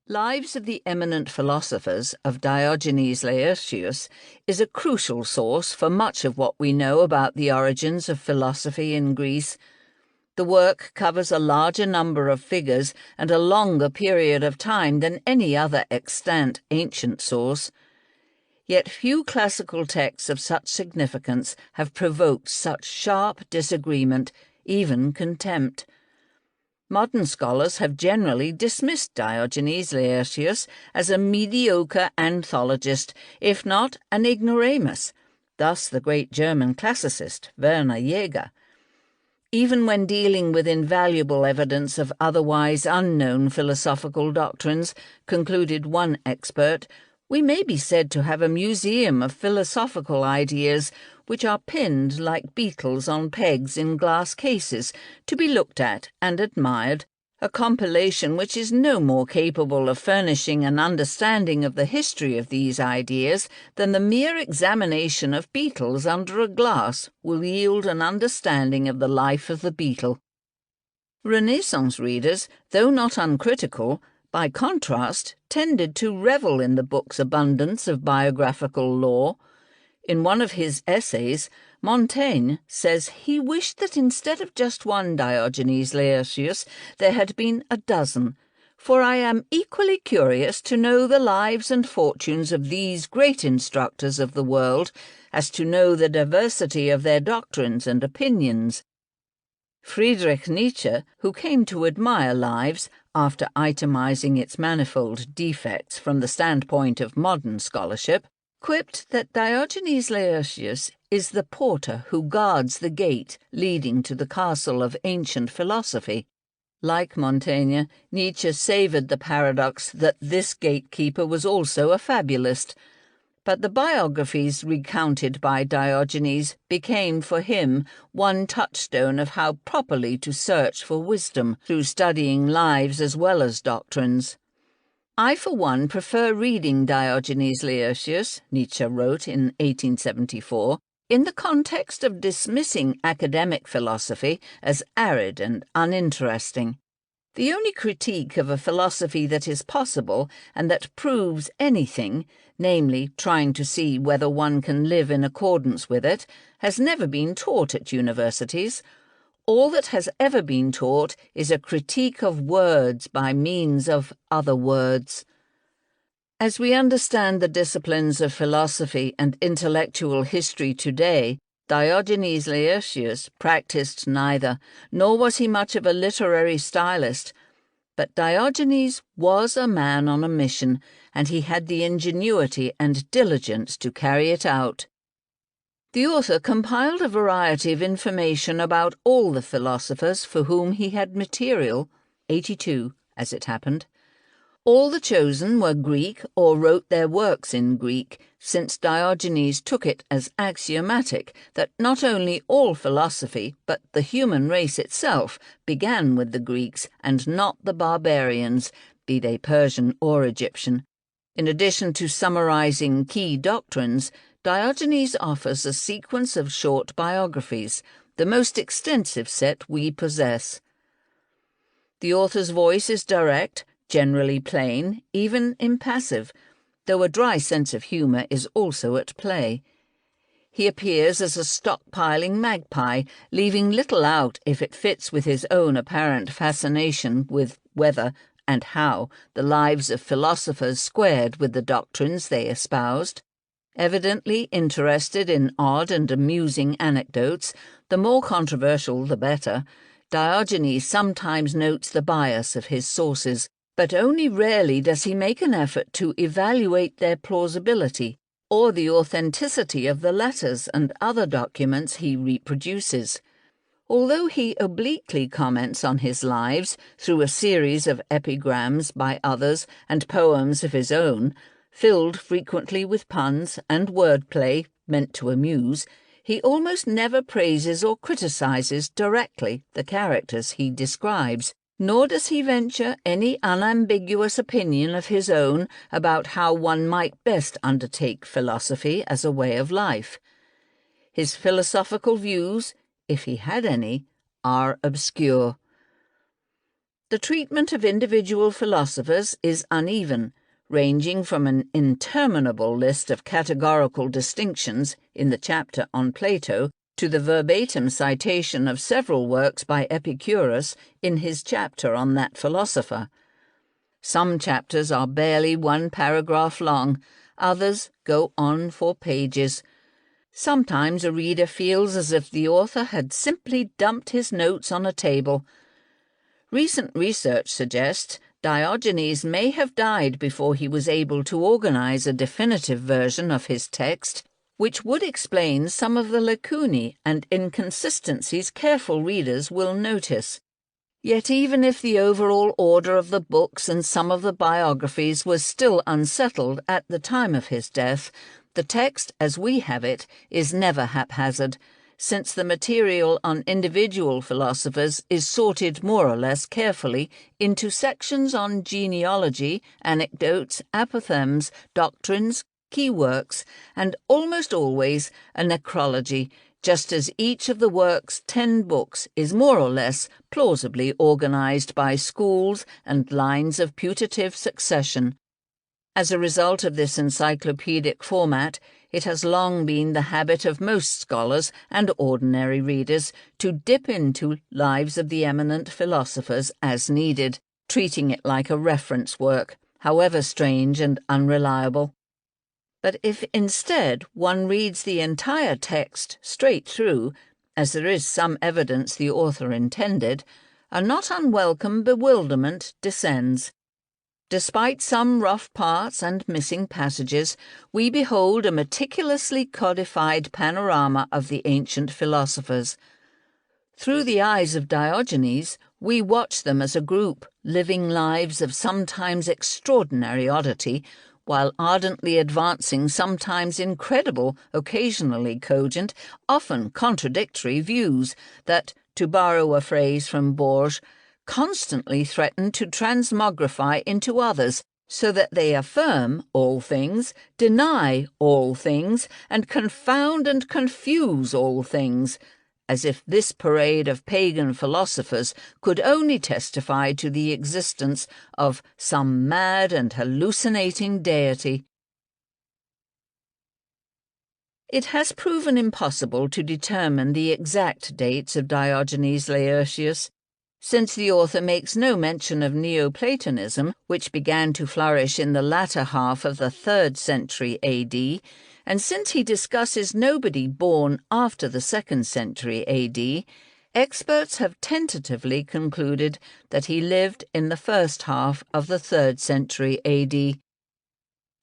Lives of the Eminent Philosophers of Diogenes Laertius is a crucial source for much of what we know about the origins of philosophy in Greece. The work covers a larger number of figures and a longer period of time than any other extant ancient source. Yet few classical texts of such significance have provoked such sharp disagreement, even contempt. Modern scholars have generally dismissed Diogenes Laertius as a mediocre anthologist, if not an ignoramus, thus the great German classicist Werner Jaeger. Even when dealing with invaluable evidence of otherwise unknown philosophical doctrines, concluded one expert, we may be said to have a museum of philosophical ideas which are pinned like beetles on pegs in glass cases, to be looked at and admired, a compilation which is no more capable of furnishing an understanding of the history of these ideas than the mere examination of beetles under a glass will yield an understanding of the life of the beetle. Renaissance readers, though not uncritical, by contrast, tended to revel in the book's abundance of biographical lore. In one of his essays, Montaigne says he wished that instead of just one Diogenes Laertius, there had been a dozen, for I am equally curious to know the lives and fortunes of these great instructors of the world, as to know the diversity of their doctrines and opinions. Friedrich Nietzsche, who came to admire lives after itemizing its manifold defects from the standpoint of modern scholarship, quipped that Diogenes Laertius is the porter who guards the gate leading to the castle of ancient philosophy. Like Montaigne, Nietzsche savoured the paradox that this gatekeeper was also a fabulist, but the biographies recounted by Diogenes became for him one touchstone of how properly to search for wisdom through studying lives as well as doctrines. I, for one, prefer reading Diogenes Laertius, Nietzsche wrote in 1874, in the context of dismissing academic philosophy as arid and uninteresting. The only critique of a philosophy that is possible and that proves anything, namely trying to see whether one can live in accordance with it, has never been taught at universities. All that has ever been taught is a critique of words by means of other words. As we understand the disciplines of philosophy and intellectual history today, Diogenes Laertius practiced neither, nor was he much of a literary stylist. But Diogenes was a man on a mission, and he had the ingenuity and diligence to carry it out. The author compiled a variety of information about all the philosophers for whom he had material, 82, as it happened. All the chosen were Greek or wrote their works in Greek, since Diogenes took it as axiomatic that not only all philosophy, but the human race itself, began with the Greeks and not the barbarians, be they Persian or Egyptian. In addition to summarizing key doctrines, Diogenes offers a sequence of short biographies, the most extensive set we possess. The author's voice is direct, generally plain, even impassive, though a dry sense of humour is also at play. He appears as a stockpiling magpie, leaving little out if it fits with his own apparent fascination with whether and how the lives of philosophers squared with the doctrines they espoused. Evidently interested in odd and amusing anecdotes, the more controversial the better, Diogenes sometimes notes the bias of his sources, but only rarely does he make an effort to evaluate their plausibility or the authenticity of the letters and other documents he reproduces. Although he obliquely comments on his lives through a series of epigrams by others and poems of his own, filled frequently with puns and wordplay meant to amuse, he almost never praises or criticizes directly the characters he describes, nor does he venture any unambiguous opinion of his own about how one might best undertake philosophy as a way of life. His philosophical views, if he had any, are obscure. The treatment of individual philosophers is uneven, ranging from an interminable list of categorical distinctions in the chapter on Plato to the verbatim citation of several works by Epicurus in his chapter on that philosopher. Some chapters are barely one paragraph long, others go on for pages. Sometimes a reader feels as if the author had simply dumped his notes on a table. Recent research suggests Diogenes may have died before he was able to organize a definitive version of his text, which would explain some of the lacunae and inconsistencies careful readers will notice. Yet even if the overall order of the books and some of the biographies was still unsettled at the time of his death, the text as we have it is never haphazard, since the material on individual philosophers is sorted more or less carefully into sections on genealogy, anecdotes, apothegms, doctrines, key works, and almost always a necrology, just as each of the work's 10 books is more or less plausibly organized by schools and lines of putative succession. As a result of this encyclopedic format, it has long been the habit of most scholars and ordinary readers to dip into Lives of the Eminent Philosophers as needed, treating it like a reference work, however strange and unreliable. But if instead one reads the entire text straight through, as there is some evidence the author intended, a not unwelcome bewilderment descends. Despite some rough parts and missing passages, we behold a meticulously codified panorama of the ancient philosophers. Through the eyes of Diogenes, we watch them as a group, living lives of sometimes extraordinary oddity, while ardently advancing sometimes incredible, occasionally cogent, often contradictory views that, to borrow a phrase from Borges, constantly threaten to transmogrify into others, so that they affirm all things, deny all things, and confound and confuse all things, as if this parade of pagan philosophers could only testify to the existence of some mad and hallucinating deity. It has proven impossible to determine the exact dates of Diogenes Laertius, since the author makes no mention of Neoplatonism, which began to flourish in the latter half of the 3rd century AD, and since he discusses nobody born after the 2nd century AD, experts have tentatively concluded that he lived in the first half of the 3rd century AD.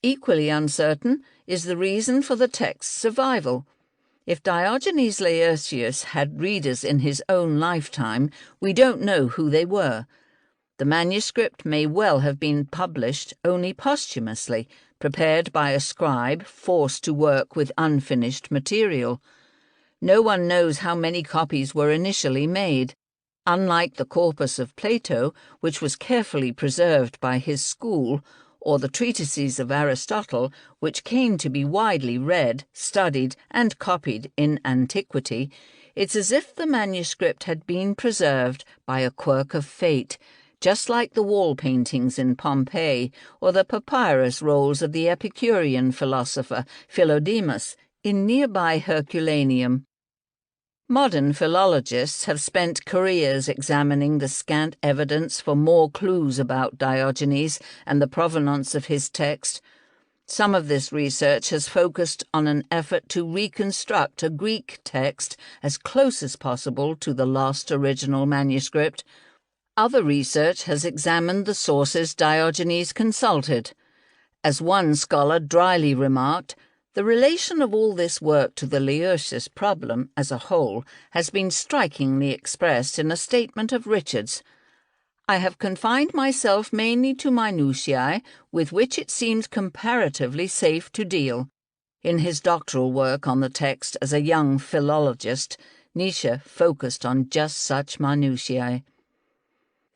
Equally uncertain is the reason for the text's survival. If Diogenes Laertius had readers in his own lifetime, we don't know who they were. The manuscript may well have been published only posthumously, prepared by a scribe forced to work with unfinished material. No one knows how many copies were initially made. Unlike the corpus of Plato, which was carefully preserved by his school, or the treatises of Aristotle, which came to be widely read, studied, and copied in antiquity, it's as if the manuscript had been preserved by a quirk of fate, just like the wall paintings in Pompeii or the papyrus rolls of the Epicurean philosopher Philodemus in nearby Herculaneum. Modern philologists have spent careers examining the scant evidence for more clues about Diogenes and the provenance of his text. Some of this research has focused on an effort to reconstruct a Greek text as close as possible to the lost original manuscript. Other research has examined the sources Diogenes consulted. As one scholar dryly remarked, the relation of all this work to the Laertius problem as a whole has been strikingly expressed in a statement of Richard's. I have confined myself mainly to minutiae with which it seems comparatively safe to deal. In his doctoral work on the text as a young philologist, Nietzsche focused on just such minutiae.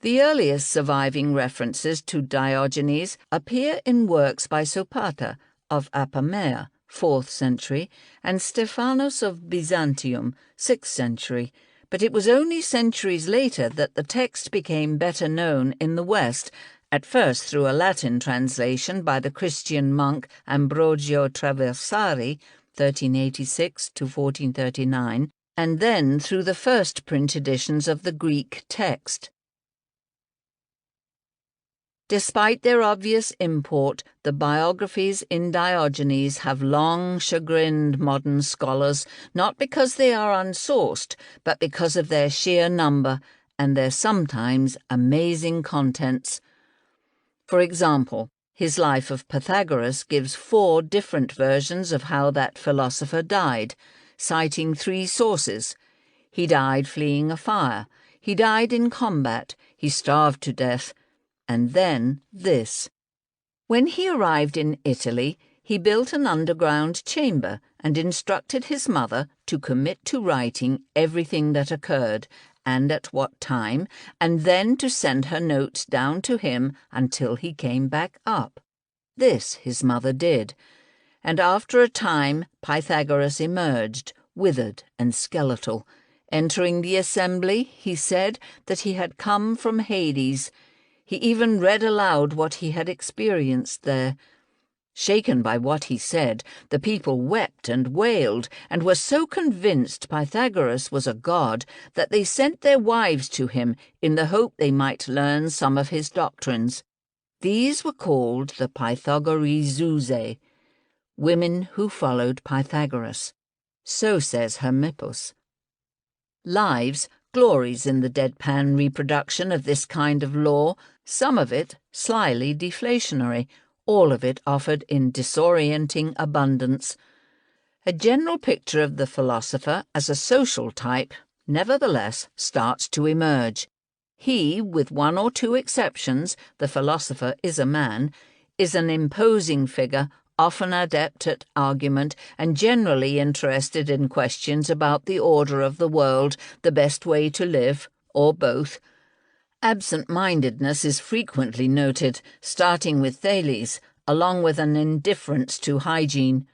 The earliest surviving references to Diogenes appear in works by Sopata of Apamea, 4th century, and Stephanos of Byzantium, 6th century, but it was only centuries later that the text became better known in the West, at first through a Latin translation by the Christian monk Ambrogio Traversari, 1386 to 1439, and then through the first print editions of the Greek text. Despite their obvious import, the biographies in Diogenes have long chagrined modern scholars, not because they are unsourced, but because of their sheer number and their sometimes amazing contents. For example, his life of Pythagoras gives 4 different versions of how that philosopher died, citing 3 sources. He died fleeing a fire, he died in combat, he starved to death, and then this. When he arrived in Italy, he built an underground chamber and instructed his mother to commit to writing everything that occurred, and at what time, and then to send her notes down to him until he came back up. This his mother did, and after a time Pythagoras emerged, withered and skeletal. Entering the assembly, he said that he had come from Hades. He even read aloud what he had experienced there. Shaken by what he said, the people wept and wailed, and were so convinced Pythagoras was a god that they sent their wives to him in the hope they might learn some of his doctrines. These were called the Pythagorezusae, women who followed Pythagoras. So says Hermippus. Lives glories in the deadpan reproduction of this kind of lore, some of it slyly deflationary, all of it offered in disorienting abundance. A general picture of the philosopher as a social type, nevertheless, starts to emerge. He, with 1 or 2 exceptions, the philosopher is a man, is an imposing figure, often adept at argument, and generally interested in questions about the order of the world, the best way to live, or both. Absent-mindedness is frequently noted, starting with Thales, along with an indifference to hygiene.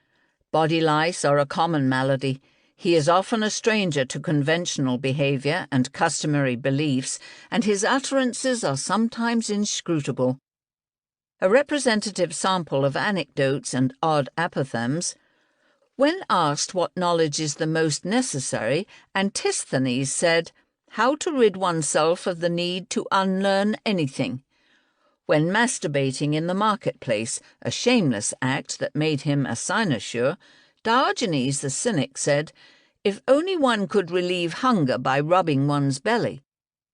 Body lice are a common malady. He is often a stranger to conventional behavior and customary beliefs, and his utterances are sometimes inscrutable. A representative sample of anecdotes and odd apothegms. When asked what knowledge is the most necessary, Antisthenes said, "How to rid oneself of the need to unlearn anything." When masturbating in the marketplace, a shameless act that made him a cynosure, Diogenes the cynic said, "If only one could relieve hunger by rubbing one's belly."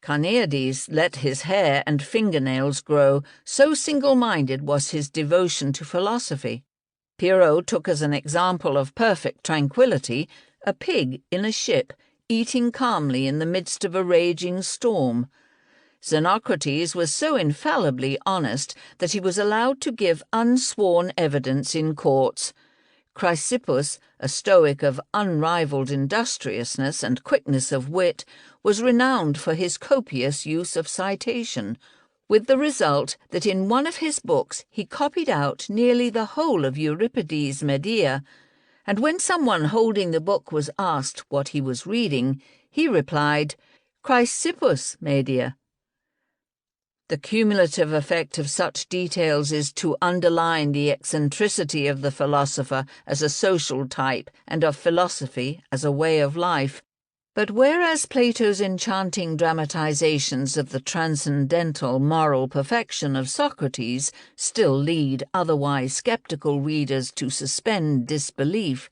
Carneades let his hair and fingernails grow, so single-minded was his devotion to philosophy. Pyrrho took as an example of perfect tranquility a pig in a ship, eating calmly in the midst of a raging storm. Xenocrates was so infallibly honest that he was allowed to give unsworn evidence in courts. Chrysippus, a Stoic of unrivalled industriousness and quickness of wit, was renowned for his copious use of citation, with the result that in one of his books he copied out nearly the whole of Euripides' Medea, and when someone holding the book was asked what he was reading, he replied, "Chrysippus' Medea." The cumulative effect of such details is to underline the eccentricity of the philosopher as a social type and of philosophy as a way of life. But whereas Plato's enchanting dramatizations of the transcendental moral perfection of Socrates still lead otherwise skeptical readers to suspend disbelief,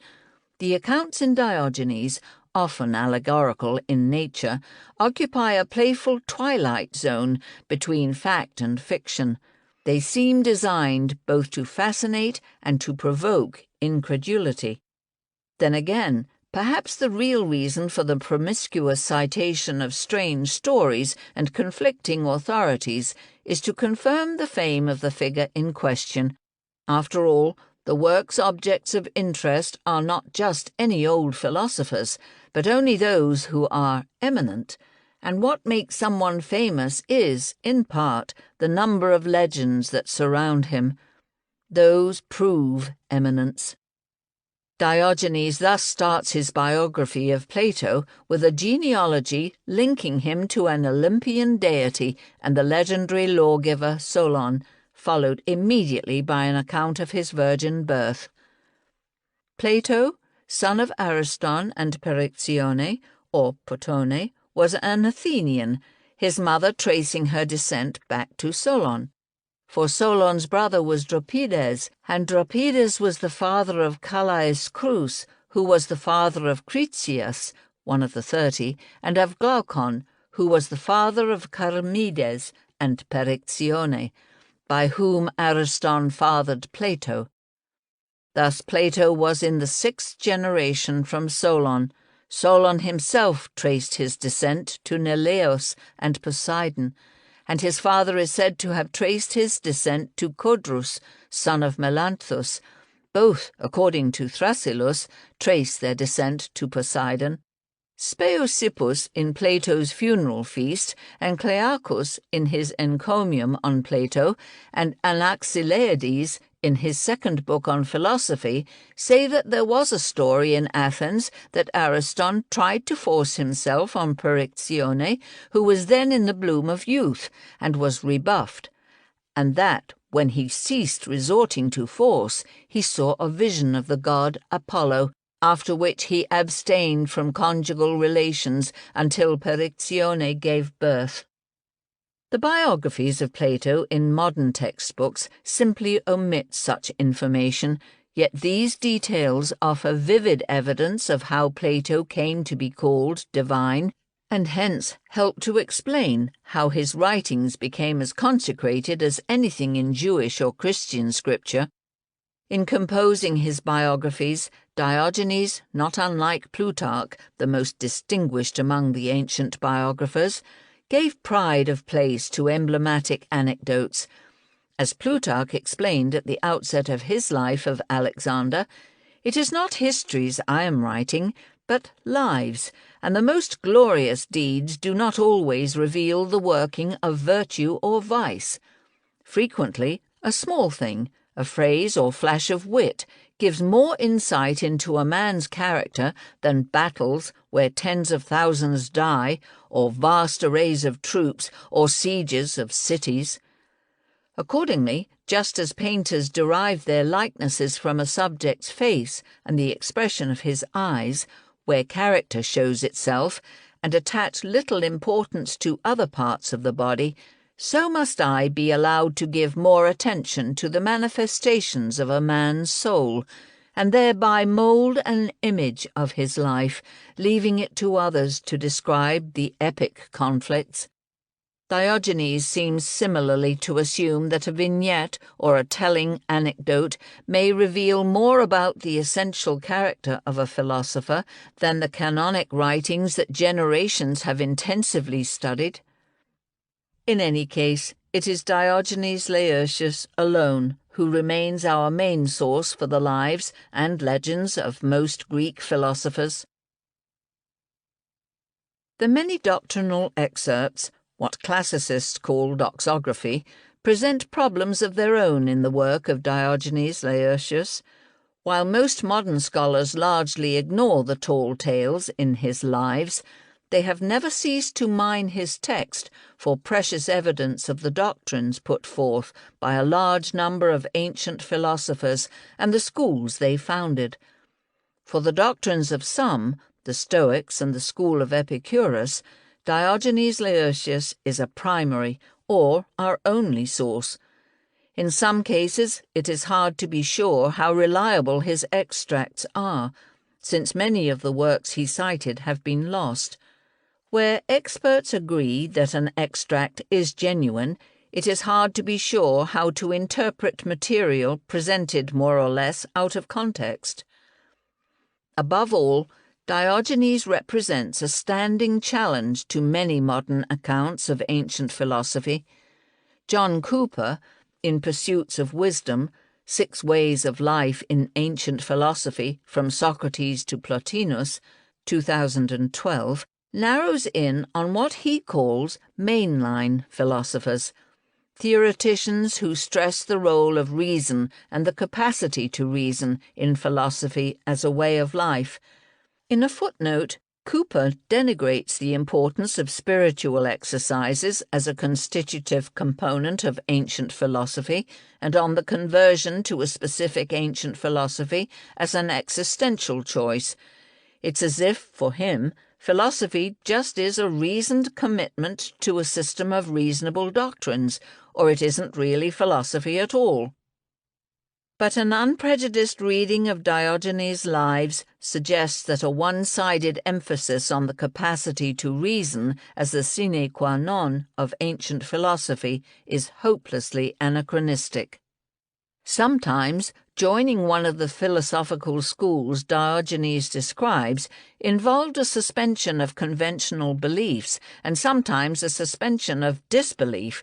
the accounts in Diogenes, often allegorical in nature, occupy a playful twilight zone between fact and fiction. They seem designed both to fascinate and to provoke incredulity. Then again, perhaps the real reason for the promiscuous citation of strange stories and conflicting authorities is to confirm the fame of the figure in question. After all, the work's objects of interest are not just any old philosophers, but only those who are eminent, and what makes someone famous is, in part, the number of legends that surround him. Those prove eminence. Diogenes thus starts his biography of Plato with a genealogy linking him to an Olympian deity and the legendary lawgiver Solon, followed immediately by an account of his virgin birth. Plato, son of Ariston and Perictione, or Potone, was an Athenian, his mother tracing her descent back to Solon. For Solon's brother was Dropides, and Dropides was the father of Calais Crus, who was the father of Critias, one of the 30, and of Glaucon, who was the father of Charmides and Perictione, by whom Ariston fathered Plato. Thus Plato was in the 6th generation from Solon. Solon himself traced his descent to Neleus and Poseidon, and his father is said to have traced his descent to Codrus, son of Melanthus. Both, according to Thrasyllus, trace their descent to Poseidon. Speusippus in Plato's funeral feast, and Clearchus in his encomium on Plato, and Anaxileides in his second book on philosophy, say that there was a story in Athens that Ariston tried to force himself on Perictione, who was then in the bloom of youth, and was rebuffed, and that, when he ceased resorting to force, he saw a vision of the god Apollo, after which he abstained from conjugal relations until Perictione gave birth. The biographies of Plato in modern textbooks simply omit such information, yet these details offer vivid evidence of how Plato came to be called divine, and hence help to explain how his writings became as consecrated as anything in Jewish or Christian scripture. In composing his biographies, Diogenes, not unlike Plutarch, the most distinguished among the ancient biographers, gave pride of place to emblematic anecdotes. As Plutarch explained at the outset of his life of Alexander, "It is not histories I am writing, but lives, and the most glorious deeds do not always reveal the working of virtue or vice. Frequently, a small thing, a phrase or flash of wit, gives more insight into a man's character than battles where tens of thousands die, or vast arrays of troops, or sieges of cities." Accordingly, just as painters derive their likenesses from a subject's face and the expression of his eyes, where character shows itself, and attach little importance to other parts of the body, so must I be allowed to give more attention to the manifestations of a man's soul, and thereby mould an image of his life, leaving it to others to describe the epic conflicts. Diogenes seems similarly to assume that a vignette or a telling anecdote may reveal more about the essential character of a philosopher than the canonic writings that generations have intensively studied. In any case, it is Diogenes Laertius alone who remains our main source for the lives and legends of most Greek philosophers. The many doctrinal excerpts, what classicists call doxography, present problems of their own in the work of Diogenes Laertius. While most modern scholars largely ignore the tall tales in his lives, they have never ceased to mine his text for precious evidence of the doctrines put forth by a large number of ancient philosophers and the schools they founded. For the doctrines of some, the Stoics and the school of Epicurus, Diogenes Laertius is a primary, or our only source. In some cases, it is hard to be sure how reliable his extracts are, since many of the works he cited have been lost. Where experts agree that an extract is genuine, it is hard to be sure how to interpret material presented more or less out of context. Above all, Diogenes represents a standing challenge to many modern accounts of ancient philosophy. John Cooper, in Pursuits of Wisdom, 6 Ways of Life in Ancient Philosophy from Socrates to Plotinus, 2012, narrows in on what he calls mainline philosophers. theoreticians who stress the role of reason and the capacity to reason in philosophy as a way of life. In a footnote, Cooper denigrates the importance of spiritual exercises as a constitutive component of ancient philosophy and on the conversion to a specific ancient philosophy as an existential choice. It's as if, for him, philosophy just is a reasoned commitment to a system of reasonable doctrines, or it isn't really philosophy at all. But an unprejudiced reading of Diogenes' lives suggests that a one-sided emphasis on the capacity to reason as the sine qua non of ancient philosophy is hopelessly anachronistic. Sometimes, joining one of the philosophical schools Diogenes describes involved a suspension of conventional beliefs and sometimes a suspension of disbelief,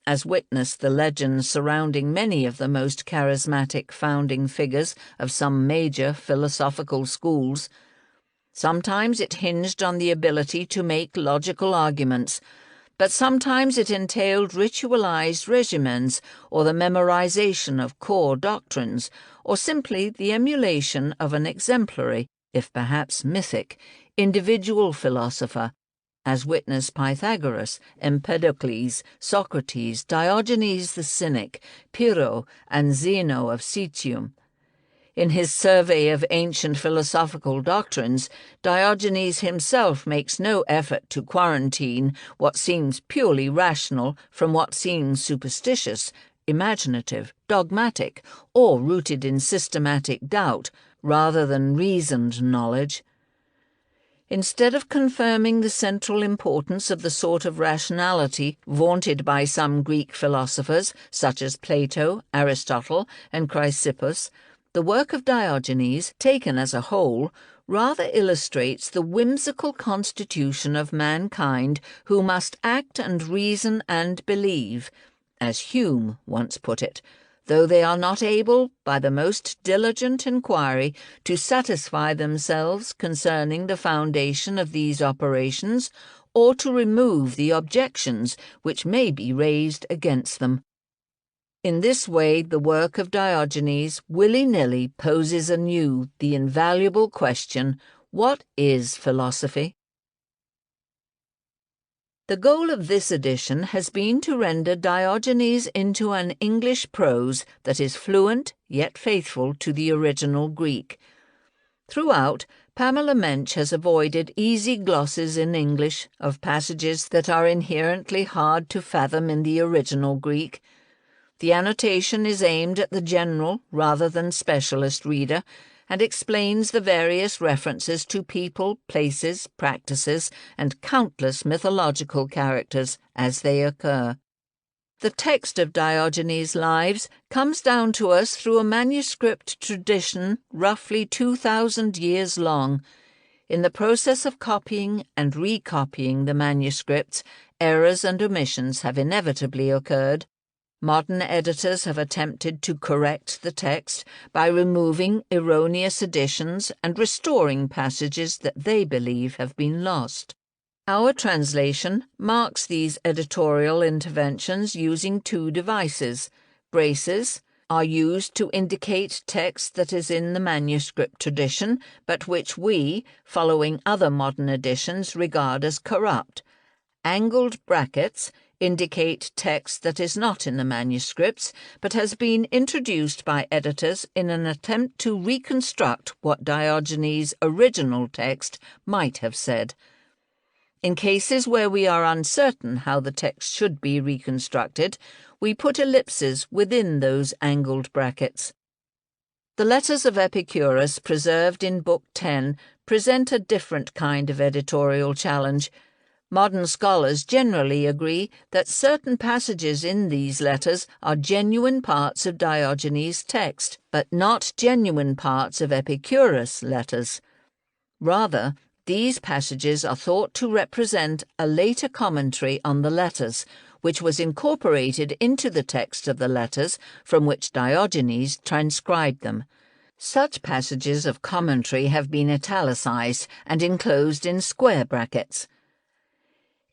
as witnessed the legends surrounding many of the most charismatic founding figures of some major philosophical schools. Sometimes it hinged on the ability to make logical arguments, but sometimes it entailed ritualized regimens or the memorization of core doctrines, or simply the emulation of an exemplary, if perhaps mythic, individual philosopher, as witness Pythagoras, Empedocles, Socrates, Diogenes the Cynic, Pyrrho, and Zeno of Citium. In his survey of ancient philosophical doctrines, Diogenes himself makes no effort to quarantine what seems purely rational from what seems superstitious, imaginative, dogmatic, or rooted in systematic doubt, rather than reasoned knowledge. Instead of confirming the central importance of the sort of rationality vaunted by some Greek philosophers, such as Plato, Aristotle, and Chrysippus, the work of Diogenes, taken as a whole, rather illustrates the whimsical constitution of mankind who must act and reason and believe, as Hume once put it, though they are not able, by the most diligent inquiry, to satisfy themselves concerning the foundation of these operations, or to remove the objections which may be raised against them. In this way, the work of Diogenes willy-nilly poses anew the invaluable question, what is philosophy? The goal of this edition has been to render Diogenes into an English prose that is fluent yet faithful to the original Greek. Throughout, Pamela Mensch has avoided easy glosses in English of passages that are inherently hard to fathom in the original Greek. The annotation is aimed at the general rather than specialist reader, and explains the various references to people, places, practices, and countless mythological characters as they occur. The text of Diogenes' Lives comes down to us through a manuscript tradition roughly 2,000 years long. In the process of copying and recopying the manuscripts, errors and omissions have inevitably occurred. Modern editors have attempted to correct the text by removing erroneous additions and restoring passages that they believe have been lost. Our translation marks these editorial interventions using two devices. Braces are used to indicate text that is in the manuscript tradition, but which we, following other modern editions, regard as corrupt. Angled brackets indicate text that is not in the manuscripts, but has been introduced by editors in an attempt to reconstruct what Diogenes' original text might have said. In cases where we are uncertain how the text should be reconstructed, we put ellipses within those angled brackets. The letters of Epicurus preserved in Book 10 present a different kind of editorial challenge. Modern scholars generally agree that certain passages in these letters are genuine parts of Diogenes' text, but not genuine parts of Epicurus' letters. Rather, these passages are thought to represent a later commentary on the letters, which was incorporated into the text of the letters from which Diogenes transcribed them. Such passages of commentary have been italicized and enclosed in square brackets.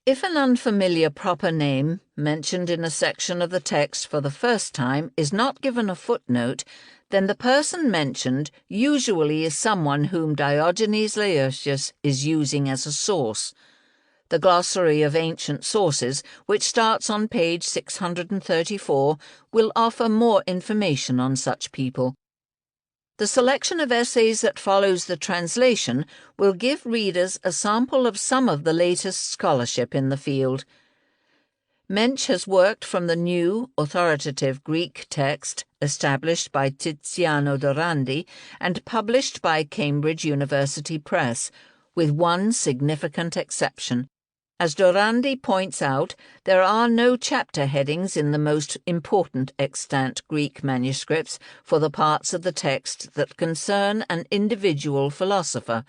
If an unfamiliar proper name mentioned in a section of the text for the first time is not given a footnote, then the person mentioned usually is someone whom Diogenes Laertius is using as a source. The Glossary of Ancient Sources, which starts on page 634, will offer more information on such people. The selection of essays that follows the translation will give readers a sample of some of the latest scholarship in the field. Mensch has worked from the new, authoritative Greek text established by Tiziano Dorandi and published by Cambridge University Press, with one significant exception. As Dorandi points out, there are no chapter headings in the most important extant Greek manuscripts for the parts of the text that concern an individual philosopher,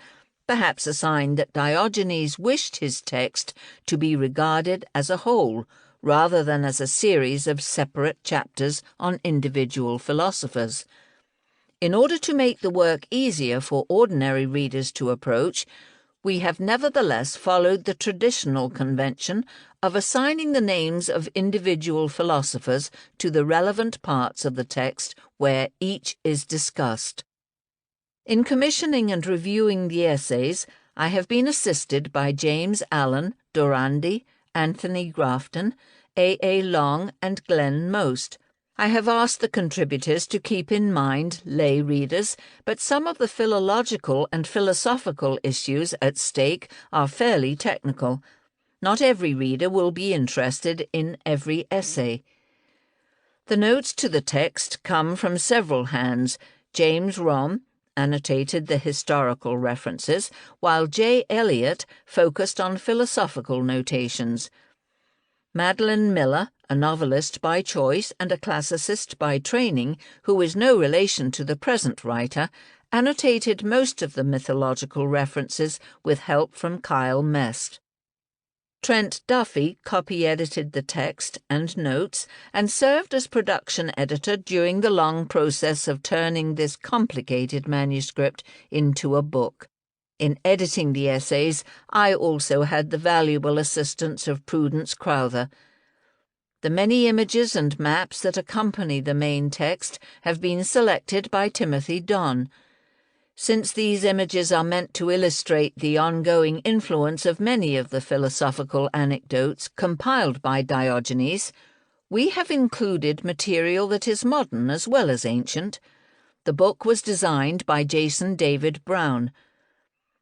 perhaps a sign that Diogenes wished his text to be regarded as a whole, rather than as a series of separate chapters on individual philosophers. In order to make the work easier for ordinary readers to approach, we have nevertheless followed the traditional convention of assigning the names of individual philosophers to the relevant parts of the text where each is discussed. In commissioning and reviewing the essays, I have been assisted by James Allen, Dorandi, Anthony Grafton, A. Long, and Glenn Most. I have asked the contributors to keep in mind lay readers, but some of the philological and philosophical issues at stake are fairly technical. Not every reader will be interested in every essay. The notes to the text come from several hands. James Romm annotated the historical references, while J. Eliot focused on philosophical notations. Madeline Miller, a novelist by choice and a classicist by training, who is no relation to the present writer, annotated most of the mythological references with help from Kyle Mest. Trent Duffy copy-edited the text and notes and served as production editor during the long process of turning this complicated manuscript into a book. In editing the essays, I also had the valuable assistance of Prudence Crowther. The many images and maps that accompany the main text have been selected by Timothy Donne. Since these images are meant to illustrate the ongoing influence of many of the philosophical anecdotes compiled by Diogenes, we have included material that is modern as well as ancient. The book was designed by Jason David Brown.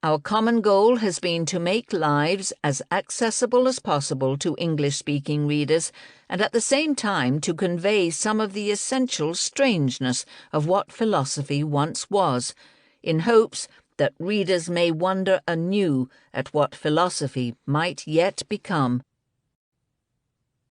Our common goal has been to make lives as accessible as possible to English-speaking readers and at the same time to convey some of the essential strangeness of what philosophy once was, in hopes that readers may wonder anew at what philosophy might yet become.